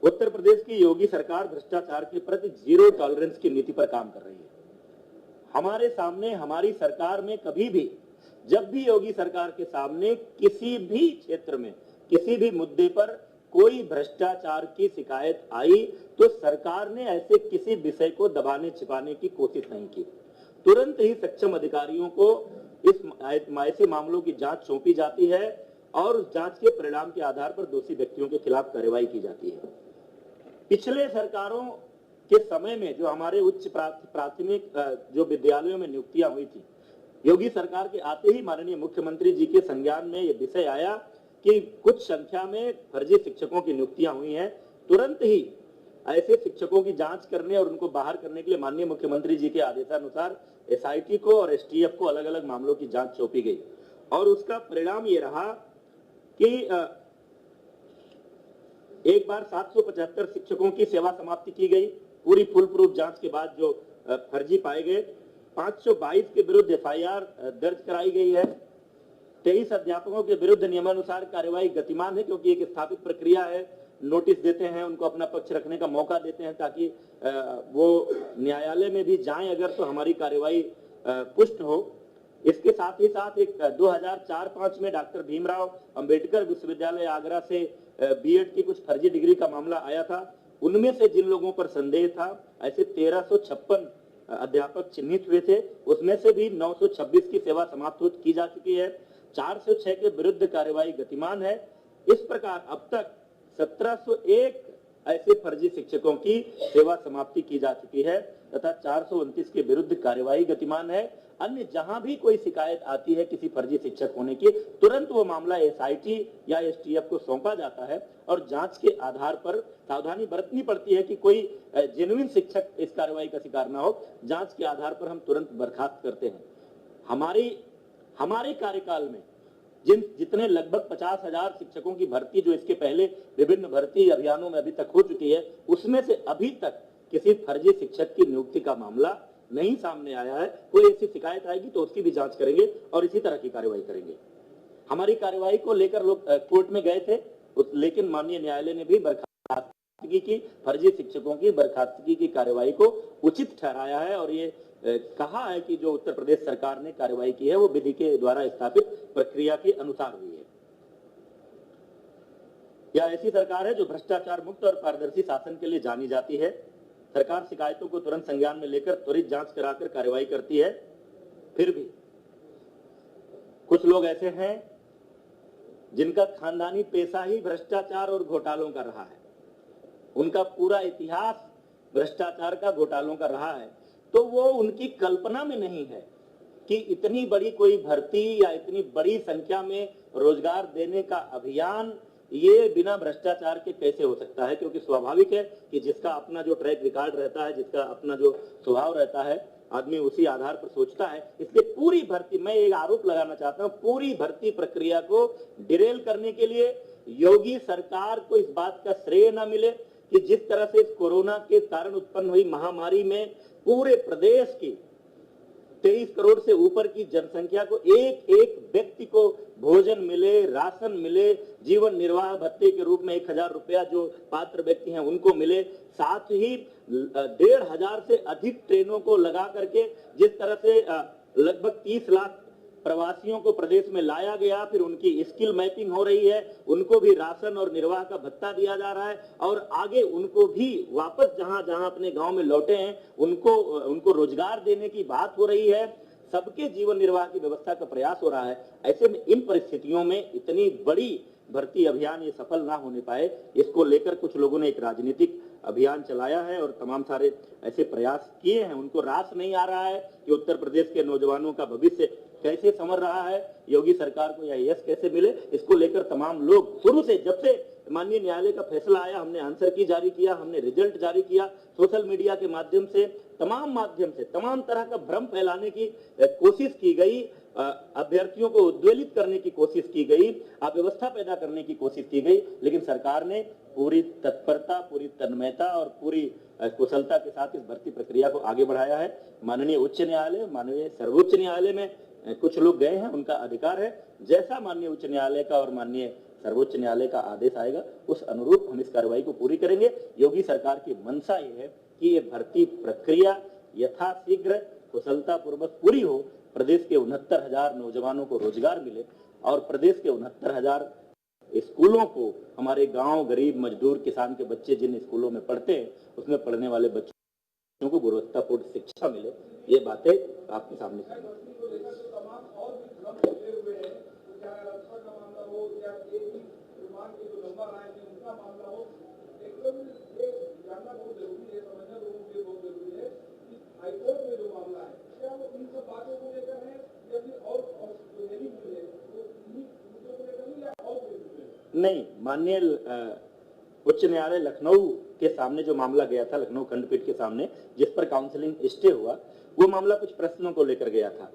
उत्तर प्रदेश की योगी सरकार भ्रष्टाचार के प्रति जीरो टॉलरेंस की नीति पर काम कर रही है। हमारे सामने, हमारी सरकार में कभी भी, जब भी योगी सरकार के सामने किसी भी क्षेत्र में, किसी भी मुद्दे पर कोई भ्रष्टाचार की शिकायत आई, तो सरकार ने ऐसे किसी विषय को दबाने छिपाने की कोशिश नहीं की। तुरंत ही सक्षम अधिकारियों को ऐसे मामलों की जांच सौंपी जाती है और उस जांच के परिणाम के आधार पर दोषी व्यक्तियों के खिलाफ कार्रवाई की जाती है। पिछले सरकारों के समय में जो हमारे उच्च प्राथमिक जो विद्यालयों में नियुक्तियां हुई थी, योगी सरकार के आते ही माननीय मुख्यमंत्री जी के संज्ञान में यह विषय आया कि कुछ संख्या में फर्जी शिक्षकों की नियुक्तियां हुई हैं। तुरंत ही ऐसे शिक्षकों की जांच करने और उनको बाहर करने के लिए माननीय मुख्यमंत्री जी के आदेशानुसार एसआईटी को और एसटीएफ को अलग अलग मामलों की जांच सौंपी गई और उसका परिणाम ये रहा कि एक बार 775 शिक्षकों की सेवा समाप्ति की गई। पूरी फुल प्रूफ जांच के बाद जो फर्जी पाए गए, 522 के विरुद्ध एफआईआर दर्ज कराई गई है। 23 अध्यापकों के विरुद्ध नियमानुसार कार्यवाही गतिमान है, क्योंकि एक स्थापित प्रक्रिया है। नोटिस देते हैं, उनको अपना पक्ष रखने का मौका देते हैं ताकि वो न्यायालय में भी जाएं अगर तो हमारी कार्यवाही पुष्ट हो। इसके साथ ही साथ एक 2004-05 में डॉक्टर भीमराव अंबेडकर विश्वविद्यालय आगरा से बीएड की कुछ फर्जी डिग्री का मामला आया था। उनमें से जिन लोगों पर संदेह था, ऐसे 1356 अध्यापक चिन्हित हुए थे, उसमें से भी 926 की सेवा समाप्त की जा चुकी है। 406 के विरुद्ध कार्यवाही गतिमान है। इस प्रकार अब तक 1701 ऐसे फर्जी शिक्षकों की सेवा समाप्ति की जा चुकी है तथा 429 के विरुद्ध कार्यवाही गतिमान है। अन्य जहां भी कोई शिकायत आती है किसी फर्जी शिक्षक होने की, तुरंत वो मामला एसआईटी या एसटीएफ को सौंपा जाता है और जांच के आधार पर सावधानी बरतनी पड़ती है कि कोई जेन्युइन शिक्षक इस कार्रवाई का शिकार ना हो। जांच के आधार पर हम तुरंत बर्खास्त करते हैं। हमारे कार्यकाल में जितने लगभग 50,000 शिक्षकों की भर्ती जो इसके पहले विभिन्न भर्ती अभियानों में अभी तक हो चुकी है, उसमें से अभी तक किसी फर्जी शिक्षक की नियुक्ति का मामला नहीं सामने आया है। कोई ऐसी शिकायत आएगी तो उसकी भी जांच करेंगे और इसी तरह की कार्रवाई करेंगे। हमारी कार्रवाई को लेकर लोग कोर्ट में गए थे, लेकिन माननीय न्यायालय ने भी बर्खास्तगी की, फर्जी शिक्षकों की बर्खास्तगी की कार्रवाई को उचित ठहराया है और ये कहा है कि जो उत्तर प्रदेश सरकार ने कार्रवाई की है वो विधि के द्वारा स्थापित प्रक्रिया के अनुसार हुई है। यह ऐसी सरकार है जो भ्रष्टाचार मुक्त और पारदर्शी शासन के लिए जानी जाती है। सरकार शिकायतों को तुरंत संज्ञान में लेकर त्वरित जांच कराकर कार्रवाई करती है। फिर भी कुछ लोग ऐसे हैं जिनका खानदानी पेशा ही भ्रष्टाचार और घोटालों का रहा है। उनका पूरा इतिहास भ्रष्टाचार का, घोटालों का रहा है, तो वो उनकी कल्पना में नहीं है कि इतनी बड़ी कोई भर्ती या इतनी बड़ी संख्या में रोजगार देने का अभियान ये बिना भ्रष्टाचार के कैसे हो सकता है। क्योंकि स्वाभाविक है कि जिसका अपना जो ट्रैक रिकॉर्ड रहता है, जिसका अपना जो स्वभाव रहता है, आदमी उसी आधार पर सोचता है। इसलिए पूरी भर्ती, मैं एक आरोप लगाना चाहता हूं, पूरी भर्ती प्रक्रिया को डिरेल करने के लिए योगी सरकार को इस बात का श्रेय न मिले कि जिस तरह से कोरोना के कारण उत्पन्न हुई महामारी में पूरे प्रदेश की 23 करोड़ से ऊपर की जनसंख्या को एक एक व्यक्ति को भोजन मिले, राशन मिले, जीवन निर्वाह भत्ते के रूप में 1,000 रुपया जो पात्र व्यक्ति हैं उनको मिले, साथ ही 1,500 से अधिक ट्रेनों को लगा करके जिस तरह से लगभग 30 लाख प्रवासियों को प्रदेश में लाया गया, फिर उनकी स्किल मैपिंग हो रही है, उनको भी राशन और निर्वाह का भत्ता दिया जा रहा है और आगे उनको भी वापस जहां जहां अपने गांव में लौटे हैं उनको रोजगार देने की बात हो रही है। सबके जीवन निर्वाह की व्यवस्था का प्रयास हो रहा है। ऐसे में इन परिस्थितियों में इतनी बड़ी भर्ती अभियान ये सफल ना होने पाए, इसको लेकर कुछ लोगों ने एक राजनीतिक अभियान चलाया है और तमाम सारे ऐसे प्रयास किए हैं। उनको रास नहीं आ रहा है कि उत्तर प्रदेश के नौजवानों का भविष्य कैसे संवर रहा है, योगी सरकार को यह यश कैसे मिले। इसको लेकर तमाम लोग शुरू से, जब से माननीय न्यायालय का फैसला आया, हमने आंसर की जारी किया, हमने रिजल्ट जारी किया, सोशल मीडिया के माध्यम से, तमाम माध्यम से तमाम तरह का भ्रम फैलाने की कोशिश की गई, अभ्यर्थियों को उद्वेलित करने की कोशिश की गई, अव्यवस्था पैदा करने की कोशिश की गई, लेकिन सरकार ने पूरी तत्परता, पूरी तन्मयता और पूरी कुशलता के साथ इस भर्ती प्रक्रिया को आगे बढ़ाया है। माननीय उच्च न्यायालय, माननीय सर्वोच्च न्यायालय में कुछ लोग गए हैं, उनका अधिकार है। जैसा माननीय उच्च न्यायालय का और माननीय सर्वोच्च न्यायालय का आदेश आएगा उस अनुरूप हम इस कार्रवाई को पूरी करेंगे। योगी सरकार की मंशा ये है कि ये भर्ती प्रक्रिया यथाशीघ्र कुशलतापूर्वक पूरी हो, प्रदेश के 69,000 नौजवानों को रोजगार मिले और प्रदेश के 69,000 स्कूलों को हमारे गांव, गरीब, मजदूर, किसान के बच्चे जिन स्कूलों में पढ़ते हैं उसमें पढ़ने वाले बच्चों को गुणवत्तापूर्ण शिक्षा मिले। ये बातें आपके सामने नहीं, माननीय उच्च न्यायालय लखनऊ के सामने जो मामला गया था, लखनऊ खंडपीठ के सामने, जिस पर काउंसलिंग स्टे हुआ, वो मामला कुछ प्रश्नों को लेकर गया था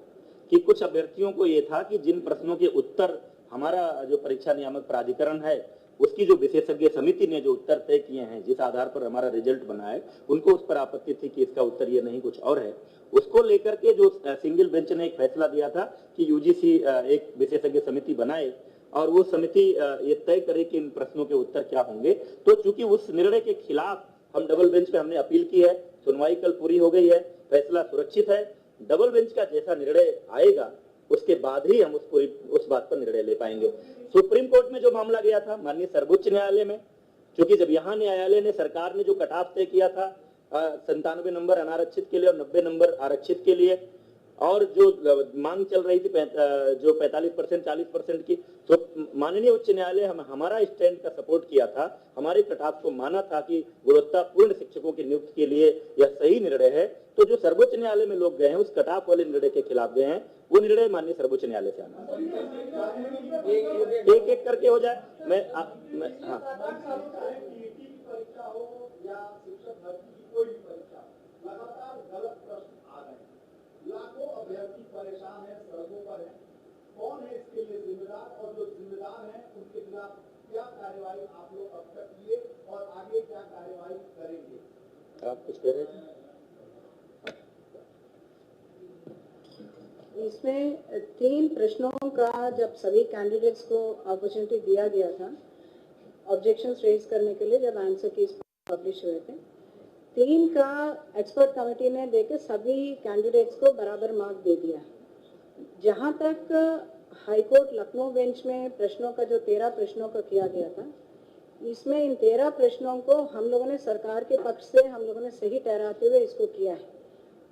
कि कुछ अभ्यर्थियों को ये था कि जिन प्रश्नों के उत्तर हमारा जो परीक्षा नियामक प्राधिकरण है उसकी जो विशेषज्ञ समिति ने जो उत्तर तय किए हैं, जिस आधार पर हमारा रिजल्ट बना है, उनको उस पर आपत्ति थी कि इसका उत्तर ये नहीं कुछ और है। उसको लेकर के जो सिंगल बेंच ने एक फैसला दिया था कि यूजीसी एक विशेषज्ञ समिति बनाए और वो समिति ये तय करे कि इन प्रश्नों के उत्तर क्या होंगे। तो चूंकि उस निर्णय के खिलाफ हम डबल बेंच पे हमने अपील की है, सुनवाई कल पूरी हो गई है, फैसला सुरक्षित है। डबल बेंच का जैसा निर्णय आएगा उसके बाद ही हम उस बात पर निर्णय ले पाएंगे। सुप्रीम कोर्ट में जो मामला गया था माननीय सर्वोच्च न्यायालय में, क्योंकि जब यहाँ न्यायालय ने, सरकार ने जो कट ऑफ तय किया था 97 नंबर अनारक्षित के लिए और 90 नंबर आरक्षित के लिए, और जो मांग चल रही थी जो 45% 40% की, तो माननीय उच्च न्यायालय हमारा स्टैंड का सपोर्ट किया था, हमारे कट ऑफ को माना था कि गुणवत्तापूर्ण शिक्षकों की नियुक्ति के लिए यह सही निर्णय है। तो जो सर्वोच्च न्यायालय में लोग गए हैं उस कट ऑफ वाले निर्णय के खिलाफ गए हैं, वो निर्णय माननीय सर्वोच्च न्यायालय से आना। एक एक करके हो जाए। लाखों अभ्यर्थी परेशान है, सड़कों पर है, कौन है इसके लिए जिम्मेदार, और जो जिम्मेदार हैं उनके खिलाफ क्या कार्रवाई आप लोग अब तक किए और आगे क्या कार्रवाई करेंगे? आप कुछ कह रहे थे? इसमें 3 प्रश्नों का जब सभी कैंडिडेट्स को अपॉर्चुनिटी दिया गया था ऑब्जेक्शंस रेज करने के लिए, जब आंसर कीज पब्लिश हुए थे, 3 का एक्सपर्ट कमेटी ने देके सभी कैंडिडेट्स को बराबर मार्क दे दिया। जहां तक हाईकोर्ट लखनऊ बेंच में प्रश्नों का जो 13 प्रश्नों का किया गया था, इसमें इन 13 प्रश्नों को हम लोगों ने सरकार के पक्ष से हम लोगों ने सही ठहराते हुए इसको किया है।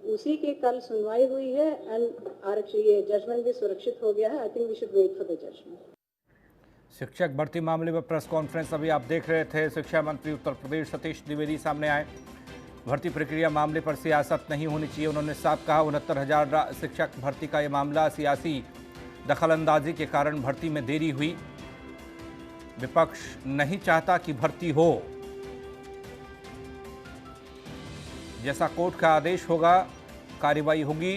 उसी की कल सुनवाई हुई है एंड आरक्षण ये जजमेंट भी सुरक्षित हो गया है। I think we should wait for the judgment. शिक्षक भर्ती मामले में प्रेस कॉन्फ्रेंस अभी आप देख रहे थे। शिक्षा मंत्री उत्तर प्रदेश सतीश द्विवेदी सामने आए। भर्ती प्रक्रिया मामले पर सियासत नहीं होनी चाहिए, उन्होंने साफ कहा। 69,000 शिक्षक भर्ती का ये मामला सियासी दखलंदाजी के कारण भर्ती में देरी हुई। विपक्ष नहीं चाहता कि भर्ती हो, जैसा कोर्ट का आदेश होगा कार्रवाई होगी।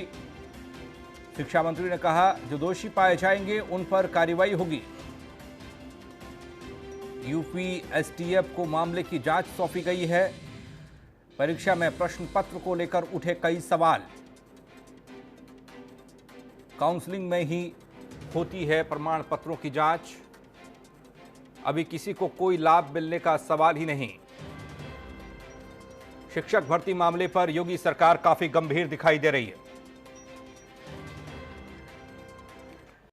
शिक्षा मंत्री ने कहा जो दोषी पाए जाएंगे उन पर कार्रवाई होगी। यूपी एसटीएफ को मामले की जांच सौंपी गई है। परीक्षा में प्रश्न पत्र को लेकर उठे कई सवाल। काउंसलिंग में ही होती है प्रमाण पत्रों की जांच, अभी किसी को कोई लाभ मिलने का सवाल ही नहीं। शिक्षक भर्ती मामले पर योगी सरकार काफी गंभीर दिखाई दे रही है।